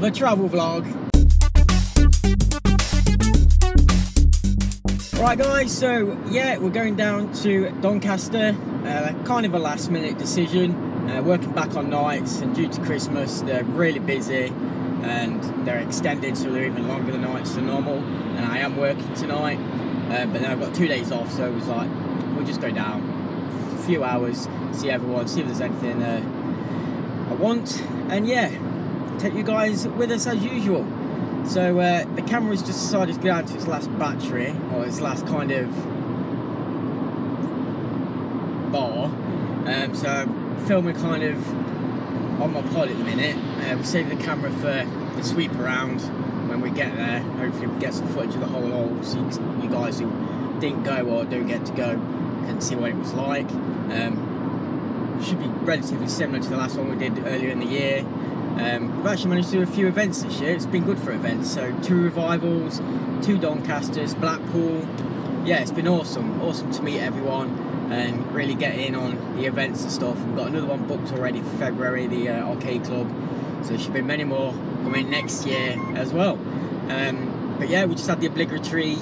another travel vlog. Right guys, so yeah, we're going down to Doncaster, kind of a last minute decision, working back on nights, and due to Christmas they're really busy and they're extended, so they're even longer the nights than normal, and I am working tonight, but then I've got 2 days off, so it was like, we'll just go down a few hours, see everyone, see if there's anything I want, and yeah, take you guys with us as usual. So the camera's just decided to go down to its last battery, or its last kind of bar. So I'm filming kind of on my pod at the minute. We'll save the camera for the sweep around when we get there. Hopefully we'll get some footage of the whole hole, so you guys who didn't go or don't get to go can see what it was like. Should be relatively similar to the last one we did earlier in the year. We've actually managed to do a few events this year. It's been good for events, so 2 revivals, 2 Doncasters, Blackpool. Yeah, it's been awesome to meet everyone and really get in on the events and stuff. We've got another one booked already for February, the Arcade Club, so there should be many more coming next year as well. But yeah, we just had the obligatory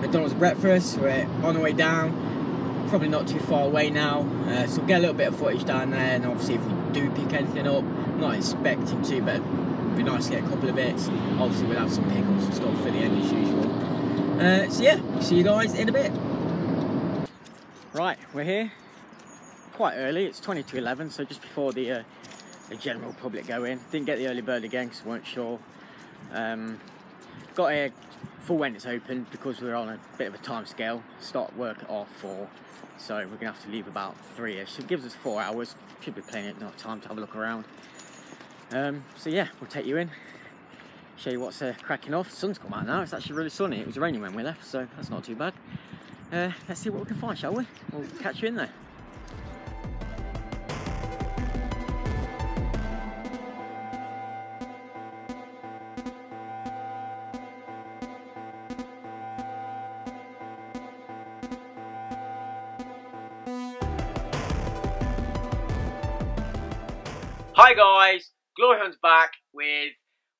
McDonald's breakfast. We're on our way down, probably not too far away now, so we'll get a little bit of footage down there, and obviously if we do pick anything up, not expecting to, but it'd be nice to get a couple of bits. Obviously we'll have some pickles and stuff for the end as usual. So yeah, we'll see you guys in a bit. Right, we're here quite early. It's 20 to 11, so just before the general public go in. Didn't get the early bird again because we weren't sure. Got here for when it's open because we're on a bit of a time scale. Start work at 4:30, so we're gonna have to leave about 3ish. So it gives us 4 hours. Should be plenty enough time to have a look around. So yeah, we'll take you in, show you what's cracking off. The sun's come out now. It's actually really sunny. It was raining when we left, so that's not too bad. Let's see what we can find, shall we? We'll catch you in there. Hi guys, GloryHunt's back with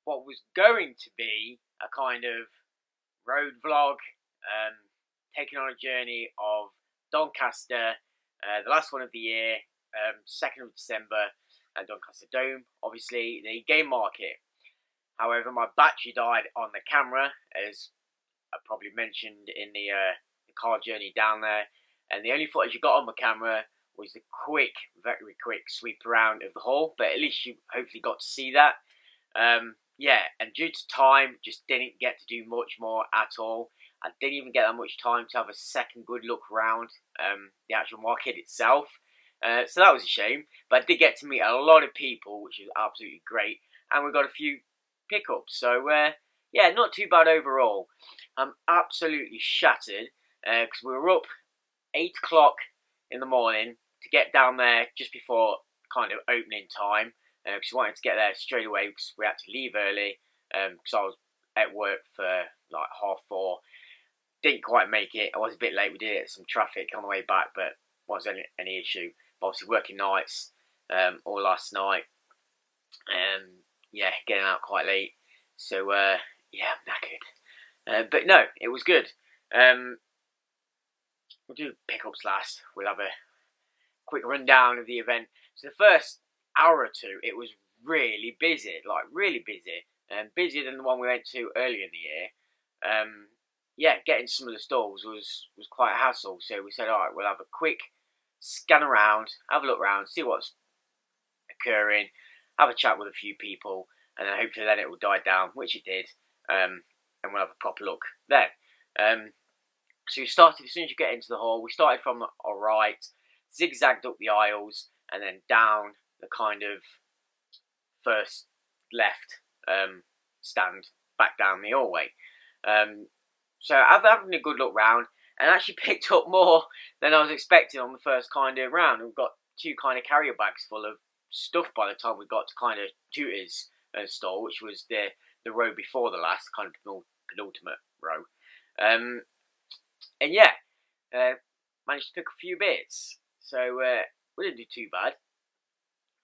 what was going to be a kind of road vlog, taking on a journey of Doncaster, the last one of the year, 2nd of December, at Doncaster Dome, obviously the game market. However, my battery died on the camera, as I probably mentioned in the car journey down there, and the only footage you got on my camera was the very quick sweep around of the hall, but at least you hopefully got to see that. Yeah, and due to time, just didn't get to do much more at all. I didn't even get that much time to have a second good look around the actual market itself, so that was a shame, but I did get to meet a lot of people, which is absolutely great, and we got a few pickups, so yeah, not too bad overall. I'm absolutely shattered, because we were up 8 o'clock in the morning to get down there just before kind of opening time, because we wanted to get there straight away because we had to leave early, because I was at work for like 4:30. Didn't quite make it. I was a bit late. We did get some traffic on the way back, but wasn't any issue. But obviously working nights all last night, yeah, getting out quite late, so yeah, I'm knackered, but no, it was good. We'll do pickups last. We'll have a quick rundown of the event. So the first hour or two, it was really busy, like really busy, and busier than the one we went to earlier in the year. Yeah, getting some of the stalls was quite a hassle. So we said, all right, we'll have a quick scan around, have a look around, see what's occurring, have a chat with a few people, and then hopefully then it will die down, which it did, and we'll have a proper look then. So we started, as soon as you get into the hall, we started from our right, zigzagged up the aisles, and then down the kind of first left stand, back down the hallway. So I've having a good look round, and actually picked up more than I was expecting on the first kind of round. We've got 2 kind of carrier bags full of stuff by the time we got to kind of Tutor's stall, which was the row before the last, kind of penultimate row. And yeah, managed to pick a few bits, so we didn't do too bad.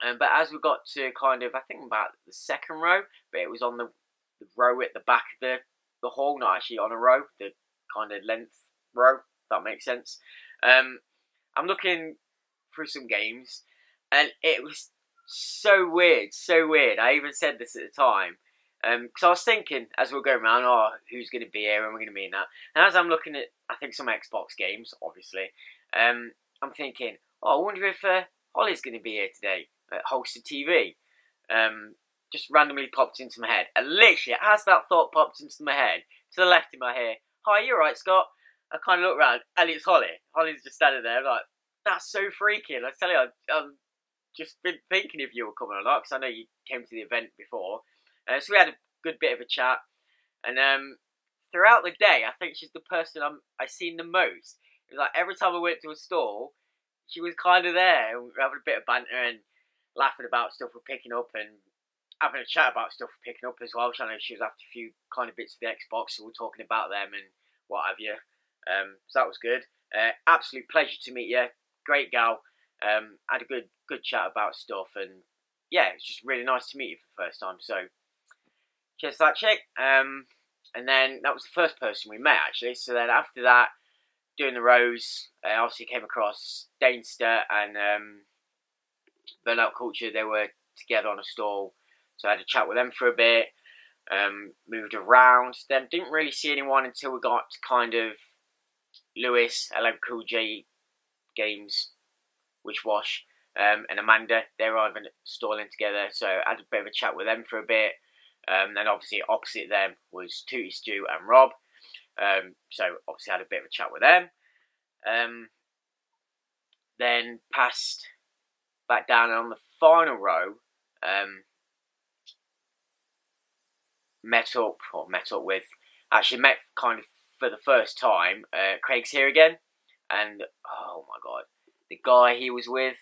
But as we got to kind of, I think about the second row, but it was on the row at the back of the hall, not actually on a row, the kind of length row, if that makes sense. I'm looking through some games, and it was so weird, so weird. I even said this at the time, because I was thinking as we were going around, oh, who's going to be here and we're going to be in that. And as I'm looking at, I think some Xbox games, obviously, I'm thinking, oh, I wonder if Holly's going to be here today at Hosted TV. Just randomly popped into my head. And literally, as that thought popped into my head, to the left in my ear, hi, you're right, Scott. I kind of look around, and it's Holly. Holly's just standing there. I'm like, that's so freaky. And I tell you, I've just been thinking if you were coming or not, because I know you came to the event before. So we had a good bit of a chat. And throughout the day, I think she's the person I've seen the most. It was like every time I went to a store, she was kind of there, having a bit of banter and laughing about stuff we're picking up and having a chat about stuff we're picking up as well. I know she was after a few kind of bits of the Xbox, so we're talking about them and what have you. So that was good. Absolute pleasure to meet you. Great gal. Had a good chat about stuff, and yeah, it's just really nice to meet you for the first time. So cheers to that chick. And then that was the first person we met actually. So then after that, doing the rows, obviously came across Doncaster and Burnout Culture. They were together on a stall, so I had a chat with them for a bit. Moved around, then didn't really see anyone until we got to kind of Lewis, LM Cool J Games, Wish Wash, and Amanda. They were either stalling together, so I had a bit of a chat with them for a bit. Then obviously opposite them was Tooty Stew and Rob. So obviously had a bit of a chat with them. Then passed back down on the final row. Met up with, actually met kind of for the first time. Craig's here again, and oh my god, the guy he was with,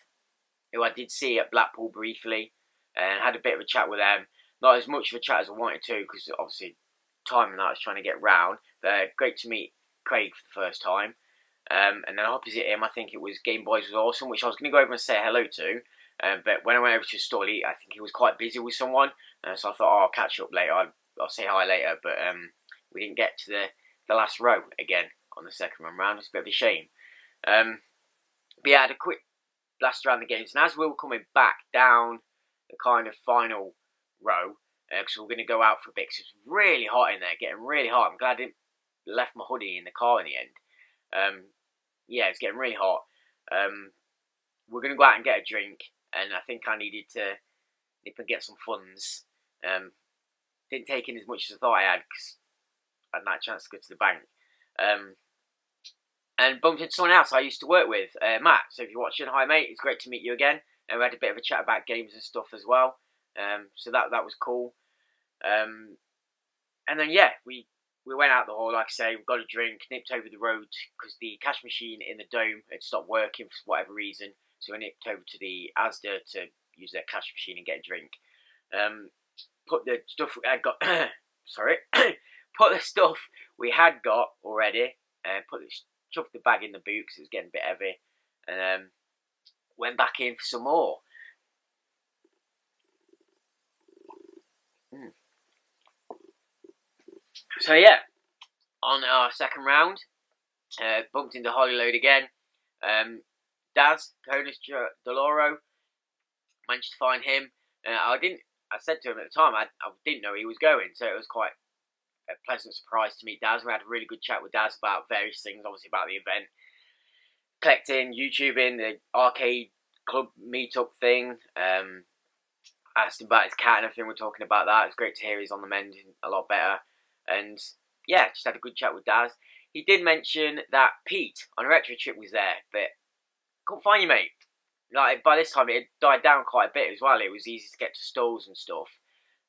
who I did see at Blackpool briefly, and had a bit of a chat with them. Not as much of a chat as I wanted to, because obviously time and that I was trying to get round. But great to meet Craig for the first time. And then opposite him, I think it was Game Boys Was Awesome, which I was going to go over and say hello to. But when I went over to his stall, I think he was quite busy with someone. So I thought, oh, I'll catch up later. I'll say hi later. But we didn't get to the last row again on the second run round. It's a bit of a shame. But yeah, I had a quick blast around the games. And as we were coming back down the kind of final row, because we were going to go out for a bit, because it was really hot in there, getting really hot. I'm glad I didn't left my hoodie in the car in the end. Yeah, it's getting really hot. We're going to go out and get a drink, and I think I needed to nip and get some funds. Didn't take in as much as I thought I had, because I hadn't had a chance to go to the bank. And bumped into someone else I used to work with, Matt. So if you're watching, hi mate, it's great to meet you again. And we had a bit of a chat about games and stuff as well. So that was cool. And then yeah, we went out the hall, like I say, we got a drink, nipped over the road, because the cash machine in the dome had stopped working for whatever reason. So we nipped over to the Asda to use their cash machine and get a drink. Put the stuff I got, sorry, put the stuff we had got already, chucked the bag in the boot because it was getting a bit heavy, and went back in for some more. So yeah, on our second round, bumped into Hollyload again. Daz, Conas Deloro, managed to find him. I said to him at the time, I didn't know he was going, so it was quite a pleasant surprise to meet Daz. We had a really good chat with Daz about various things, obviously about the event, collecting, YouTubing, the arcade club meetup thing. Asked him about his cat and everything. We're talking about that. It's great to hear he's on the mend, a lot better. And yeah, just had a good chat with Daz. He did mention that Pete on a retro trip was there, but couldn't find you, mate. Like, by this time it had died down quite a bit as well. It was easy to get to stalls and stuff.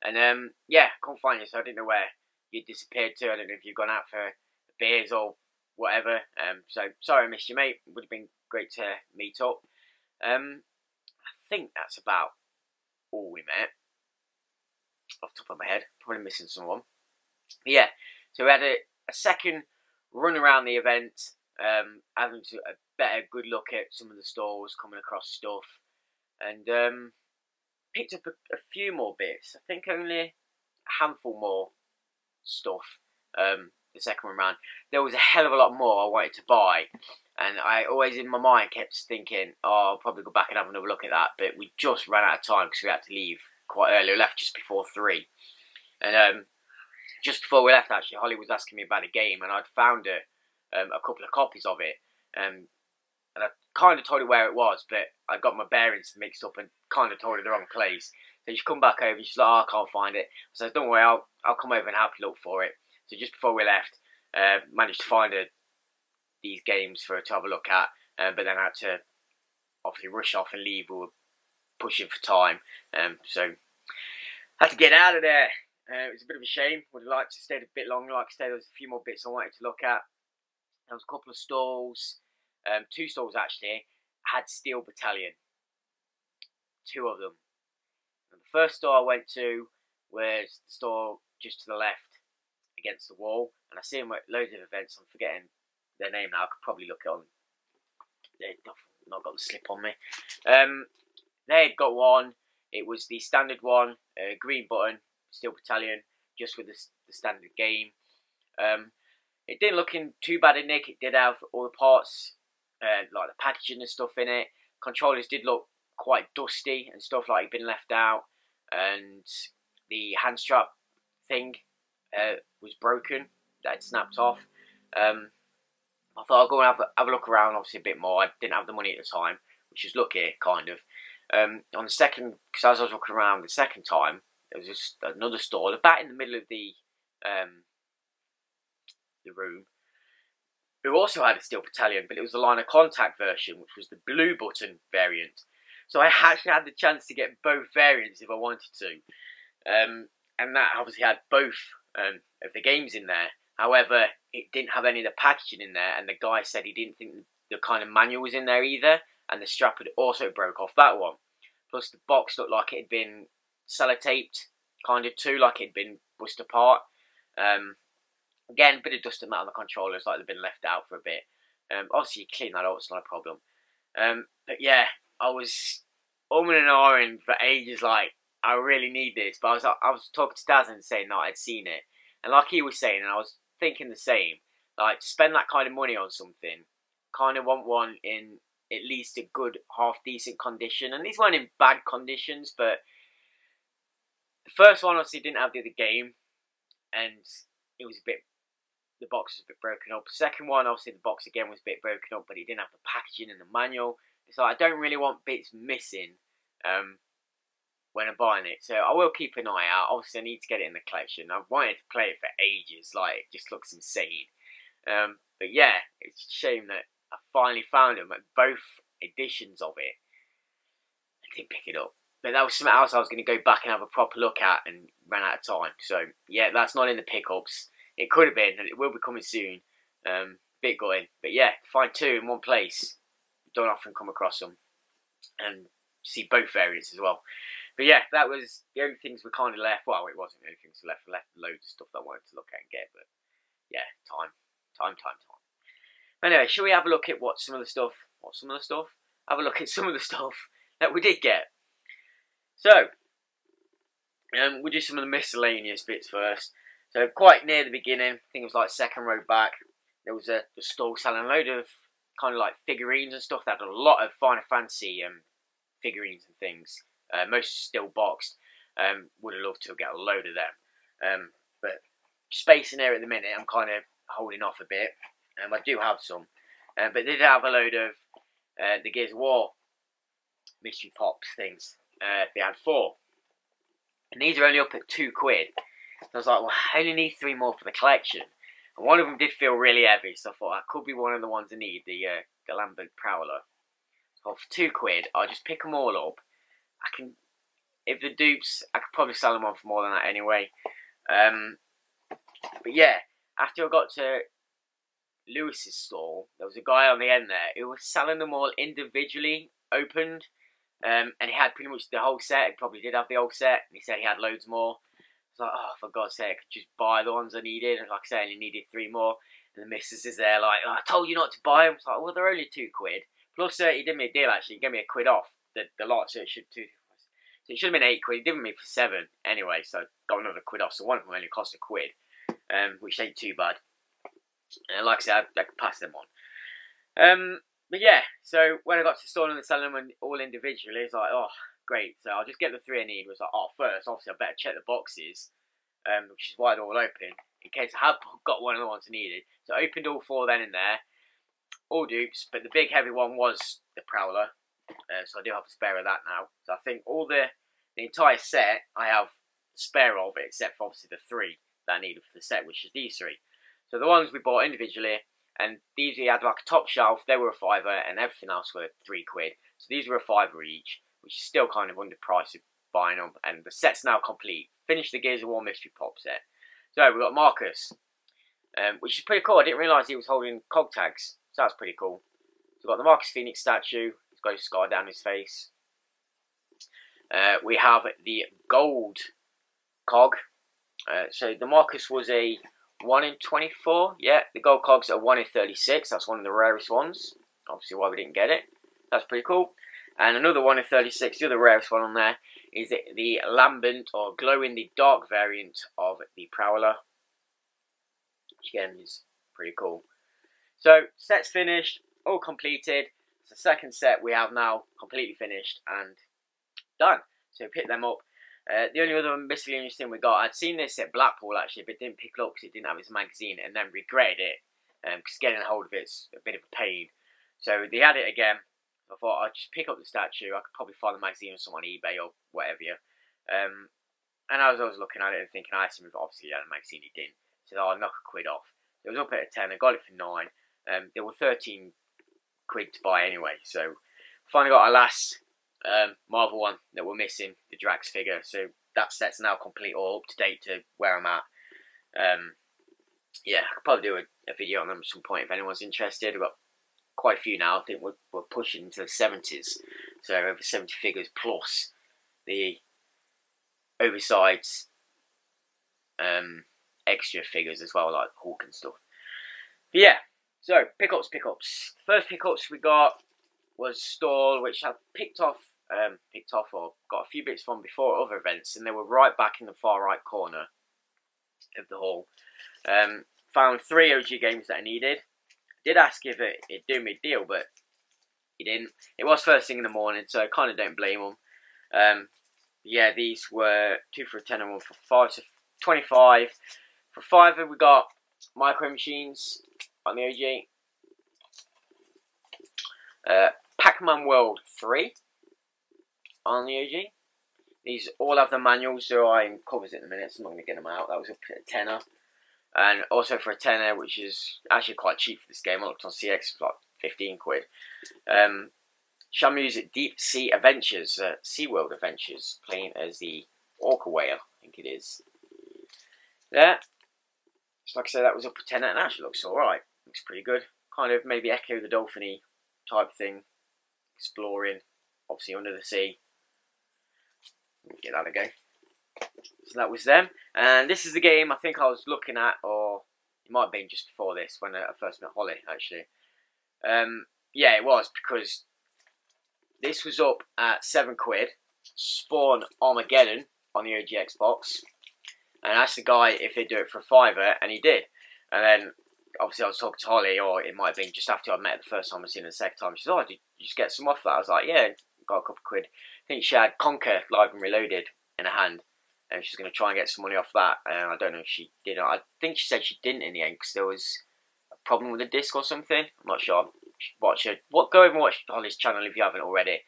And yeah, couldn't find you, so I didn't know where you disappeared to. I don't know if you've gone out for beers or whatever. So sorry I missed you, mate. It would have been great to meet up. I think that's about all we met off the top of my head. Probably missing someone. But yeah, so we had a second run around the event, having a better good look at some of the stalls, coming across stuff, and picked up a few more bits. I think only a handful more stuff. The second one round, there was a hell of a lot more I wanted to buy, and I always in my mind kept thinking, oh, I'll probably go back and have another look at that. But we just ran out of time because we had to leave quite early. We left just before 3, and just before we left, actually, Holly was asking me about a game, and I'd found a couple of copies of it, and I kind of told her where it was, but I got my bearings mixed up and kind of told her the wrong place. So she's come back over, she's like, oh, I can't find it. I said, don't worry, I'll come over and help you look for it. So just before we left, managed to find these games for her to have a look at, but then I had to obviously rush off and leave. We were pushing for time, so had to get out of there. It was a bit of a shame. Would have liked to stay a bit longer. Like I said, there was a few more bits I wanted to look at. There was a couple of stalls, 2 stalls actually, had Steel Battalion. 2 of them. And the first store I went to was the store just to the left against the wall, and I see them at loads of events. I'm forgetting their name now. I could probably look it on. They've not got the slip on me. They'd got one. It was the standard one, green button, Steel Battalion, just with the standard game. It didn't look in too bad in Nick. It did have all the parts, like the packaging and stuff in it. Controllers did look quite dusty and stuff like it'd been left out, and the hand strap thing was broken. That snapped off. I thought I'll go and have a look around, obviously a bit more. I didn't have the money at the time, which is lucky, kind of. On the second, because as I was looking around the second time, there was just another store about in the middle of the room, who also had a Steel Battalion, but it was the line of contact version, which was the blue button variant. So I actually had the chance to get both variants if I wanted to. And that obviously had both of the games in there. However, it didn't have any of the packaging in there, and the guy said he didn't think the kind of manual was in there either, and the strap had also broke off that one. Plus the box looked like it had been sellotaped, kind of too, like it had been bust apart. Again, a bit of dust and mat on the controllers, like they've been left out for a bit. Obviously, you clean that up, it's not a problem. But yeah, I was umming and ahhing for ages, like, I really need this. But I was talking to Daz and saying that I'd seen it. And like he was saying, and I was thinking the same, like, to spend that kind of money on something, kind of want one in at least a good, half-decent condition. And these weren't in bad conditions, but the first one obviously didn't have the other game, and it was a bit, the box was a bit broken up. The second one, obviously the box again was a bit broken up, but it didn't have the packaging and the manual. So I don't really want bits missing when I'm buying it. So I will keep an eye out. Obviously I need to get it in the collection. I've wanted to play it for ages. Like, it just looks insane. But yeah, it's a shame that I finally found them at both editions of it. I didn't pick it up. But that was something else I was going to go back and have a proper look at, and ran out of time. So yeah, that's not in the pickups. It could have been, and it will be coming soon. Bit going. But yeah, find 2 in one place. Don't often come across them. And see both variants as well. But yeah, that was the only things we kind of left. Well, it wasn't the only things we left. We left loads of stuff that I wanted to look at and get. But yeah, time. Anyway, shall we have a look at some of the stuff? Have a look at some of the stuff that we did get. So, we'll do some of the miscellaneous bits first. So, quite near the beginning, I think it was like second row back, there was a stall selling a load of kind of like figurines and stuff. That had a lot of Final Fantasy figurines and things. Most still boxed. Would have loved to get a load of them. But space in there at the minute, I'm kind of holding off a bit. I do have some. But they did have a load of the Gears of War mystery pops things. They had 4. And these are only up at £2. So I was like, well, I only need 3 more for the collection. And one of them did feel really heavy, so I thought that could be one of the ones I need, the Galambert Prowler. So for £2, I'll just pick them all up. I can, if the dupes, I could probably sell them on for more than that anyway. But yeah, after I got to Lewis's stall, there was a guy on the end there who was selling them all individually, opened. And he had pretty much the whole set. He probably did have the whole set. And he said he had loads more. I was like, oh, for God's sake, I could just buy the ones I needed. And like I said, I only needed 3 more. And the missus is there like, oh, I told you not to buy them. I was like, well, they're only £2. Plus, he did me a deal, actually. He gave me £1 off the lot, so it should So it should have been £8. He did me for £7 anyway, so I got another £1 off. So one of them only cost £1, which ain't too bad. And like I said, I could pass them on. But yeah, so when I got to installing and selling them all individually, it's like, oh, great. So I'll just get the 3 I need. It was like, oh, first, obviously, I better check the boxes, which is why they're all open, in case I have got one of the ones I needed. So I opened all 4 then and there, all dupes, but the big heavy one was the Prowler. So I do have a spare of that now. So I think all the entire set I have a spare of it, except for obviously the 3 that I needed for the set, which is these 3. So the ones we bought individually, and these we had like a top shelf, they were a £5, and everything else were £3. So these were a £5 each, which is still kind of underpriced of buying them. And the set's now complete. Finished the Gears of War Mystery Pop set. So we've got Marcus, which is pretty cool. I didn't realise he was holding cog tags, so that's pretty cool. So we've got the Marcus Phoenix statue. He's got his scar down his face. We have the gold cog. So the Marcus was a 1 in 24. Yeah, the gold cogs are 1 in 36. That's one of the rarest ones. Obviously why we didn't get it. That's pretty cool. And another 1 in 36, the other rarest one on there, is the lambent or glow in the dark variant of the Prowler. Which again is pretty cool. So set's finished, all completed. It's the second set we have now completely finished and done. So we picked them up. The only other miscellaneous thing we got, I'd seen this at Blackpool actually, but didn't pick it up because it didn't have its magazine, and then regretted it because getting a hold of it's a bit of a pain. So they had it again. I thought I'd just pick up the statue. I could probably find the magazine or something on eBay or whatever. And as I was looking at it and thinking, I assumed if obviously he had a magazine, he didn't. So I'll knock £1 off. It was up at a 10. I got it for 9. There were £13 to buy anyway. So finally got our last Marvel one that we're missing, the Drax figure. So that set's now complete, all up to date to where I'm at. Yeah, I could probably do a video on them at some point if anyone's interested. I've got quite a few now. I think we're pushing into the 70s. So over 70 figures plus the oversized extra figures as well, like Hulk and stuff. But yeah, so pickups. First pickups we got was Stall, which I picked off or got a few bits from before other events, and they were right back in the far right corner of the hall. Found 3 OG games that I needed. Did ask if it'd do me a deal, but he didn't. It was first thing in the morning, so I kind of don't blame him. Yeah, these were 2 for a 10 and 1 for 5, so 25. For 5 we got Micro Machines on the OG. Pac-Man World 3 on the OG. These all have the manuals, so I'm covers at the minute, so I'm not going to get them out. That was up at a tenner. And also for a tenner, which is actually quite cheap for this game. I looked on CX, it was like £15. Shamu's Deep Sea Adventures, SeaWorld Adventures, playing as the Orca Whale, I think it is. There. So like I said, that was up a tenner, and actually looks alright. Looks pretty good. Kind of maybe Echo the Dolphin-y type thing. Exploring, obviously under the sea. Get that again. So that was them. And this is the game I think I was looking at, or it might have been just before this, when I first met Holly, actually. Yeah, it was, because this was up at £7. Spawn Armageddon on the OG Xbox. And I asked the guy if they'd do it for a £5, and he did. And then, obviously, I was talking to Holly, or it might have been just after I met her the first time I seen her the second time. She said, oh, did you just get some off that? I was like, yeah, got a couple of £. I think she had Conquer Live and Reloaded in her hand, and she's going to try and get some money off that. And I don't know if she did. I think she said she didn't in the end, because there was a problem with the disc or something. I'm not sure. Go over and watch Holly's channel if you haven't already.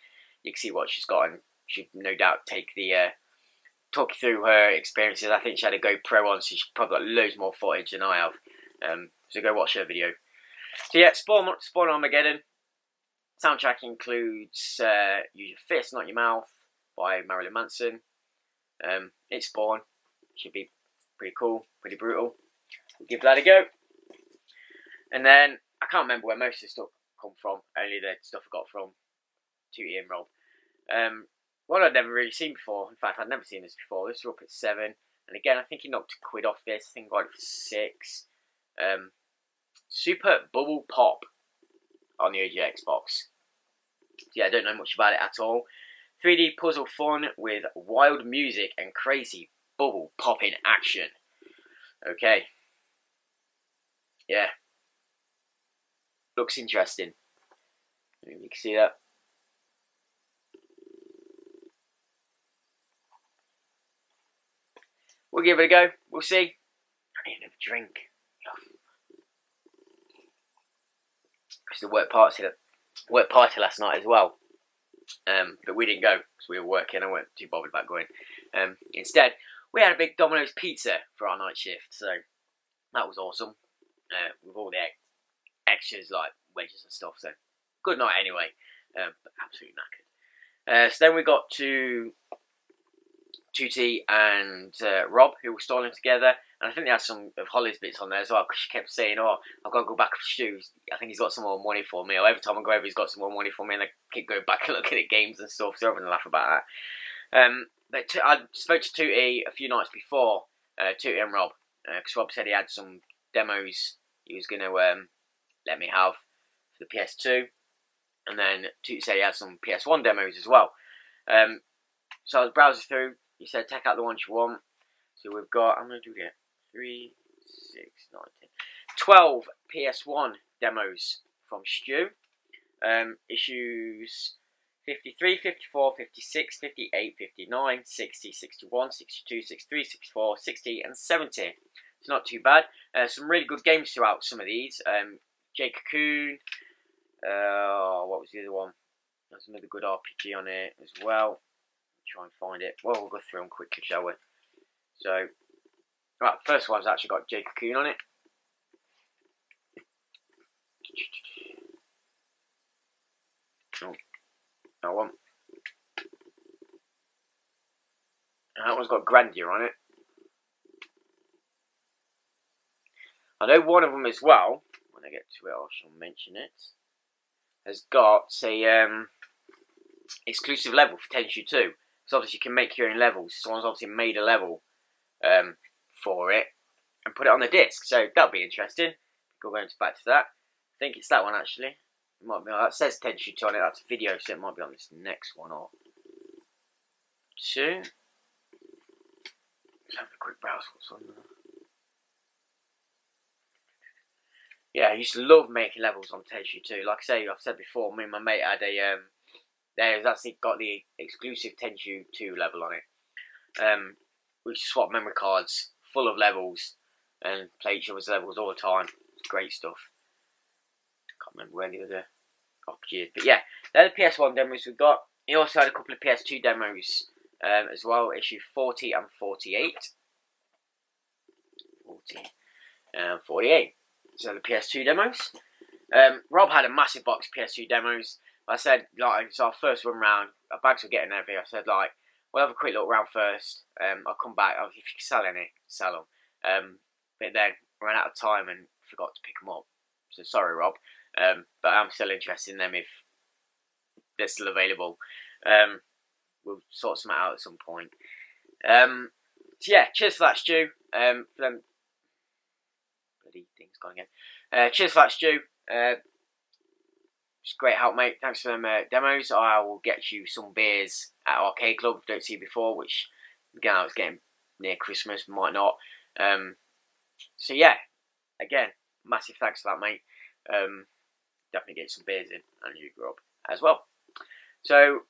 You can see what she's got, and she'd no doubt talk you through her experiences. I think she had a GoPro on, so she's probably got loads more footage than I have. So go watch her video. So yeah, Spawn Armageddon. Soundtrack includes Use Your Fist, Not Your Mouth by Marilyn Manson. It's Spawn. Should be pretty cool, pretty brutal. We'll give that a go. And then, I can't remember where most of the stuff come from. Only the stuff I got from 2E and Rob. One I'd never really seen before. In fact, I'd never seen this before. This was up at 7. And again, I think he knocked £1 off this. I think I got it for 6. Super Bubble Pop on the OG Xbox. Yeah, I don't know much about it at all. 3D puzzle fun with wild music and crazy bubble popping action. Okay. Yeah. Looks interesting. You can see that. We'll give it a go. We'll see. I need another drink. Because the work party last night as well. But we didn't go because we were working. I weren't too bothered about going. Instead, we had a big Domino's pizza for our night shift. So that was awesome. With all the extras like wedges and stuff. So good night anyway. But absolutely knackered. So then we got to 2T and Rob, who were stalling together, and I think they had some of Holly's bits on there as well, because she kept saying, "Oh, I've got to go back with Stu. I think he's got some more money for me." Or every time I go over, he's got some more money for me, and I keep going back and looking at games and stuff. So everyone laugh about that. But I spoke to 2T a few nights before, 2T and Rob, because Rob said he had some demos he was going to let me have for the PS2, and then 2T said he had some PS1 demos as well. So I was browsing through. He said, take out the ones you want. So we've got, I'm going to do that, 3, 6, 9, 10, 12 PS1 demos from Stu. Issues 53, 54, 56, 58, 59, 60, 61, 62, 63, 64, 60 and 70. It's not too bad. Some really good games throughout some of these. Jay Cocoon. What was the other one? There's another good RPG on it as well. Try and find it. Well, we'll go through them quickly, shall we? So, right, the first one's actually got Jay Cocoon on it. Oh, that one. And that one's got Grandeur on it. I know one of them as well, when I get to it I shall mention it, has got a exclusive level for Tenchu 2. So obviously you can make your own levels. Someone's obviously made a level for it and put it on the disc. So that'll be interesting. Go back to that. I think it's that one actually. It might be. That says Tenchu 2 on it. That's a video, so it might be on this next one or two. Let's have a quick browse. What's on there? Yeah, I used to love making levels on Tenchu 2. Like I say, I've said before, me and my mate had a there's actually got the exclusive Tenchu 2 level on it. We swap memory cards full of levels and play each other's levels all the time. It's great stuff. Can't remember where the other RPG is. But yeah, they're the PS1 demos we've got. He also had a couple of PS2 demos as well, issue 40 and 48. 40 and 48. So the PS2 demos. Rob had a massive box of PS2 demos. I said, like, it's our first run round. Our bags were getting heavy. I said, like, we'll have a quick look round first. I'll come back. If you can sell any, sell them. But then ran out of time and forgot to pick them up. So sorry, Rob. But I'm still interested in them if they're still available. We'll sort some out at some point. So yeah, cheers for that, Stu. For them bloody things gone again. Cheers for that, Stu. It's great help, mate. Thanks for them demos. I will get you some beers at Arcade Club if I don't see you before, which, again, it's getting near Christmas, might not. So, yeah, again, massive thanks for that, mate. Definitely get some beers in, and you, Rob, as well. So,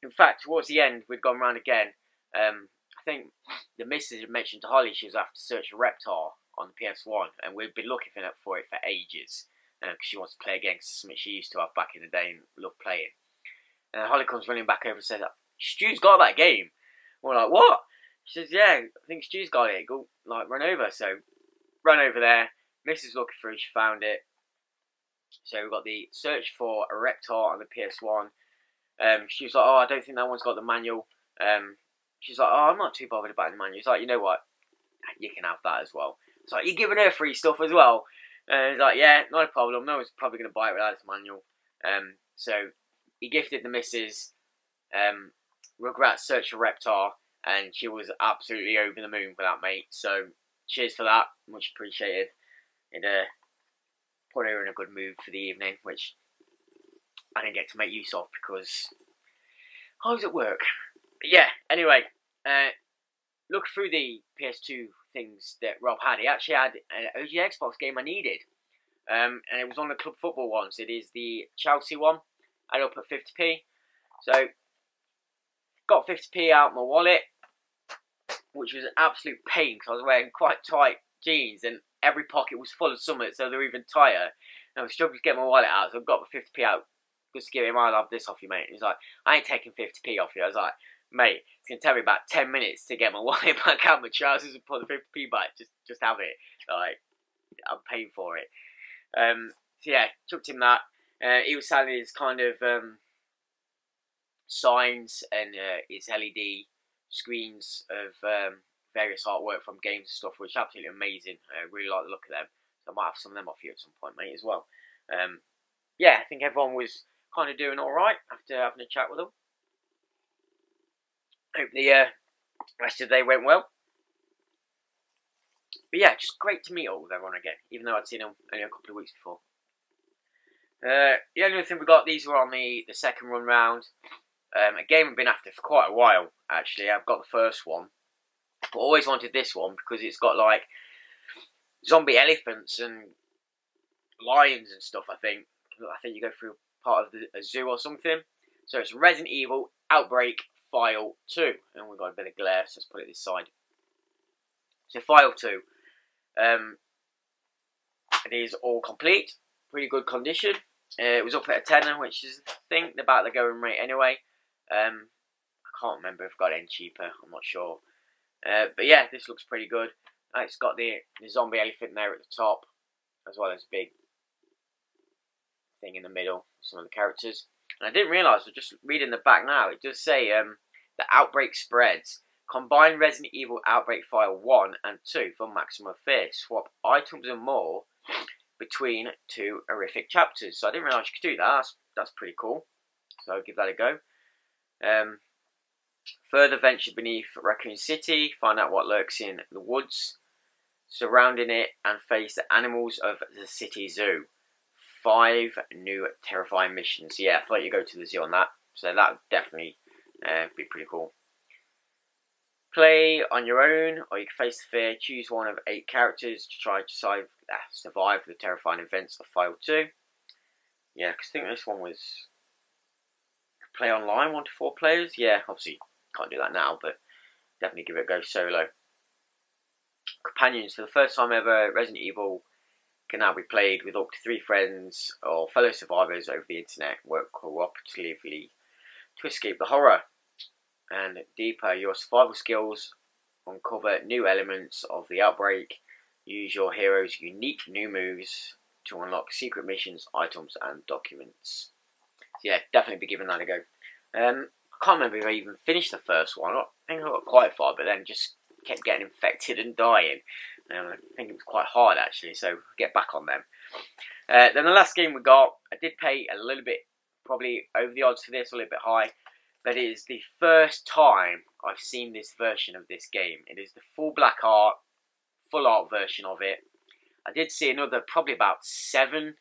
in fact, towards the end, we'd gone round again. I think the missus had mentioned to Holly she was after search for Reptar on the PS1, and we'd been looking for it for ages. Because she wants to play again, because it's something she used to have back in the day and loved playing. And Holly comes running back over and says, Stu's got that game. We're like, what? She says, yeah, I think Stu's got it. Go, like, run over. So, run over there. Mrs. looking through, she found it. So, we've got the search for a Reptar on the PS1. She was like, oh, I don't think that one's got the manual. She's like, oh, I'm not too bothered about the manual. He's like, you know what? You can have that as well. It's like, you're giving her free stuff as well. He's like, yeah, not a problem. No one's probably going to buy it without its manual. So he gifted the missus Rugrats Search for Reptar, and she was absolutely over the moon for that, mate. So cheers for that, much appreciated. It put her in a good mood for the evening, which I didn't get to make use of because I was at work. But yeah, anyway, look through the PS2 things that Rob had. He actually had an OG Xbox game I needed. And it was on the club football ones. It is the Chelsea one. I had it up at 50p. So, got 50p out of my wallet, which was an absolute pain because I was wearing quite tight jeans and every pocket was full of something, so they were even tighter. And I was struggling to get my wallet out, so I got my 50p out just to give him, I'll have this off you, mate. He's like, I ain't taking 50p off you. I was like, mate, it's going to take me about 10 minutes to get my wallet back out of my trousers and put the 50p back. Just have it. Like, I'm paying for it. So yeah, chucked him that. He was selling his kind of signs and his LED screens of various artwork from games and stuff, which is absolutely amazing. I really like the look of them. So I might have some of them off you at some point, mate, as well. Yeah, I think everyone was kind of doing alright after having a chat with them. Hope the rest of the day went well. But yeah, just great to meet up with everyone again, even though I'd seen them only a couple of weeks before. The only thing we got, these were on the second run round. A game I've been after for quite a while, actually. I've got the first one, but I always wanted this one because it's got like zombie elephants and lions and stuff, I think you go through part of a zoo or something. So it's Resident Evil Outbreak File 2. And we've got a bit of glare, so let's put it this side. So File 2. It is all complete. Pretty good condition. It was up at a tenner, which is, I think, about the going rate anyway. I can't remember if I got it any cheaper. I'm not sure. But yeah, this looks pretty good. It's got the zombie elephant there at the top, as well as a big thing in the middle, some of the characters. And I didn't realise, I'm just reading the back now, it does say the outbreak spreads. Combine Resident Evil Outbreak File 1 and 2 for maximum fear. Swap items and more between two horrific chapters. So I didn't realise you could do that. That's pretty cool. So I'll give that a go. Further venture beneath Raccoon City. Find out what lurks in the woods surrounding it and face the animals of the city zoo. 5 new terrifying missions. Yeah, I thought you'd go to the zoo on that. So that would definitely be pretty cool. Play on your own, or you can face the fear. Choose one of 8 characters to try to survive the terrifying events of File 2. Yeah, because I think this one was play online, 1 to 4 players. Yeah, obviously can't do that now, but definitely give it a go solo. Companions. For the first time ever, Resident Evil can now be played with up to 3 friends or fellow survivors over the internet. Work cooperatively to escape the horror. And deeper, your survival skills uncover new elements of the outbreak. Use your hero's unique new moves to unlock secret missions, items, and documents. So yeah, definitely be giving that a go. I can't remember if I even finished the first one. I think I got quite far, but then just kept getting infected and dying. I think it was quite hard actually, so get back on them. Then the last game we got, I did pay a little bit, probably over the odds for this, a little bit high. But it is the first time I've seen this version of this game. It is the full black art, full art version of it. I did see another, probably about 7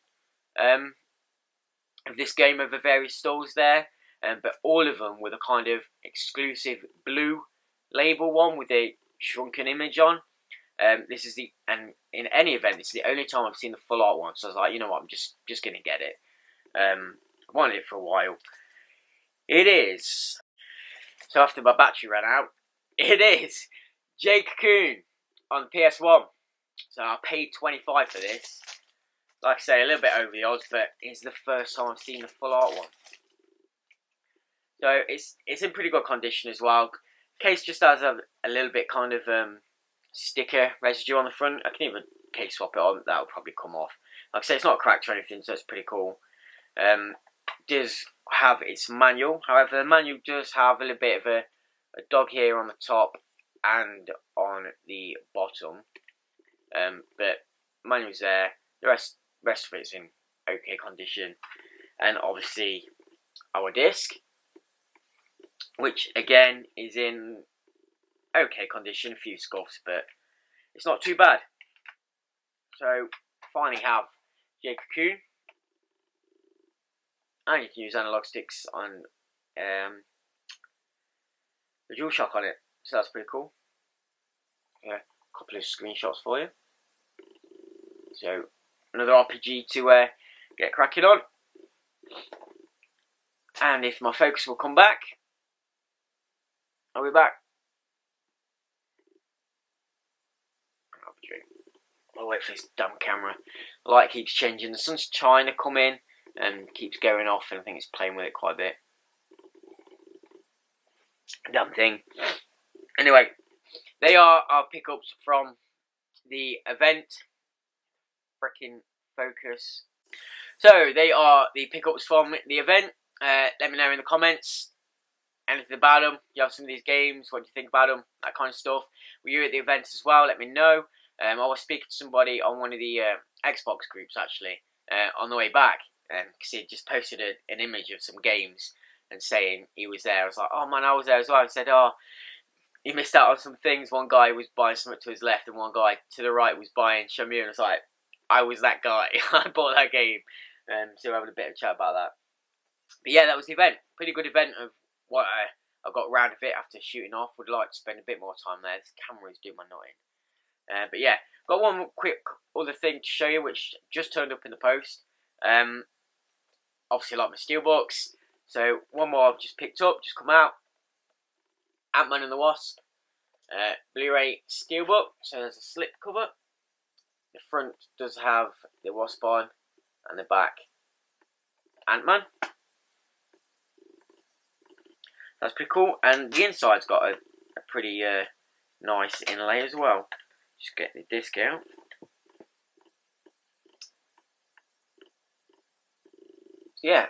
of this game over various stores there. But all of them with a kind of exclusive blue label one with a shrunken image on. This is and in any event, this is the only time I've seen the full art one. So I was like, you know what, I'm just going to get it. I wanted it for a while. It is, so after my battery ran out, it is Jake Coon on PS1. So I paid 25 for this. Like I say, a little bit over the odds, but it's the first time I've seen the full art one. So it's in pretty good condition as well. Case just has a little bit kind of sticker residue on the front. I can even case swap it on, that'll probably come off. Like I say, it's not cracked or anything, so it's pretty cool. Does have its manual, however the manual does have a little bit of a dog here on the top and on the bottom, but manual's there. The rest of it's in okay condition, and obviously our disc, which again is in okay condition, a few scuffs, but it's not too bad. So finally have Jake Coon. And you can use analog sticks on the DualShock on it. So that's pretty cool. Yeah, a couple of screenshots for you. So another RPG to get cracking on. And if my focus will come back, I'll be back. I'll wait for this damn camera. The light keeps changing. The sun's trying to come in and keeps going off, and I think it's playing with it quite a bit. Damn thing. Anyway, they are our pickups from the event. Freaking focus. So they are the pickups from the event. Let me know in the comments anything about them. You have some of these games, what do you think about them, that kind of stuff. Were you at the event as well? Let me know. I was speaking to somebody on one of the Xbox groups actually on the way back, because he had just posted an image of some games and saying he was there. I was like, oh man, I was there as well. I said, oh, he missed out on some things. One guy was buying something to his left and one guy to the right was buying Shenmue, and I was like, I was that guy. I bought that game. So we're having a bit of a chat about that. But yeah, that was the event. Pretty good event of what I got round of it after shooting off. Would like to spend a bit more time there. This camera is doing my nutting. But yeah, got one quick other thing to show you, which just turned up in the post. Obviously, like my steelbooks. So one more I've just picked up, just come out. Ant-Man and the Wasp, Blu-ray steelbook. So there's a slip cover. The front does have the Wasp on, and the back Ant-Man. That's pretty cool, and the inside's got a pretty nice inlay as well. Just get the disc out. So yeah,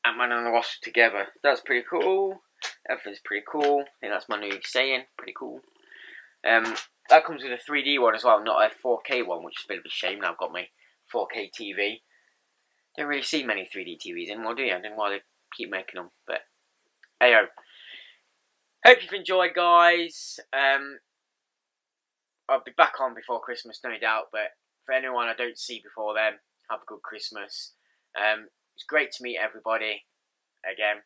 Ant-Man and the Wasp together. That's pretty cool. Everything's pretty cool. I think that's my new saying. Pretty cool. That comes with a 3D one as well, not a 4K one, which is a bit of a shame. Now I've got my 4K TV. Don't really see many 3D TVs anymore, do you? I don't know why they keep making them, but hey ho. Hope you've enjoyed, guys. I'll be back on before Christmas, no doubt, but for anyone I don't see before then, have a good Christmas. It's great to meet everybody again.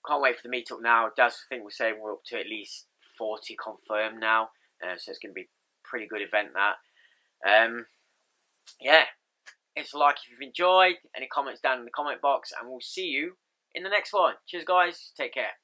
Can't wait for the meetup now. Daz, I think we're saying we're up to at least 40 confirmed now, so it's going to be a pretty good event, that. Yeah, it's a like if you've enjoyed. Any comments down in the comment box, and we'll see you in the next one. Cheers, guys. Take care.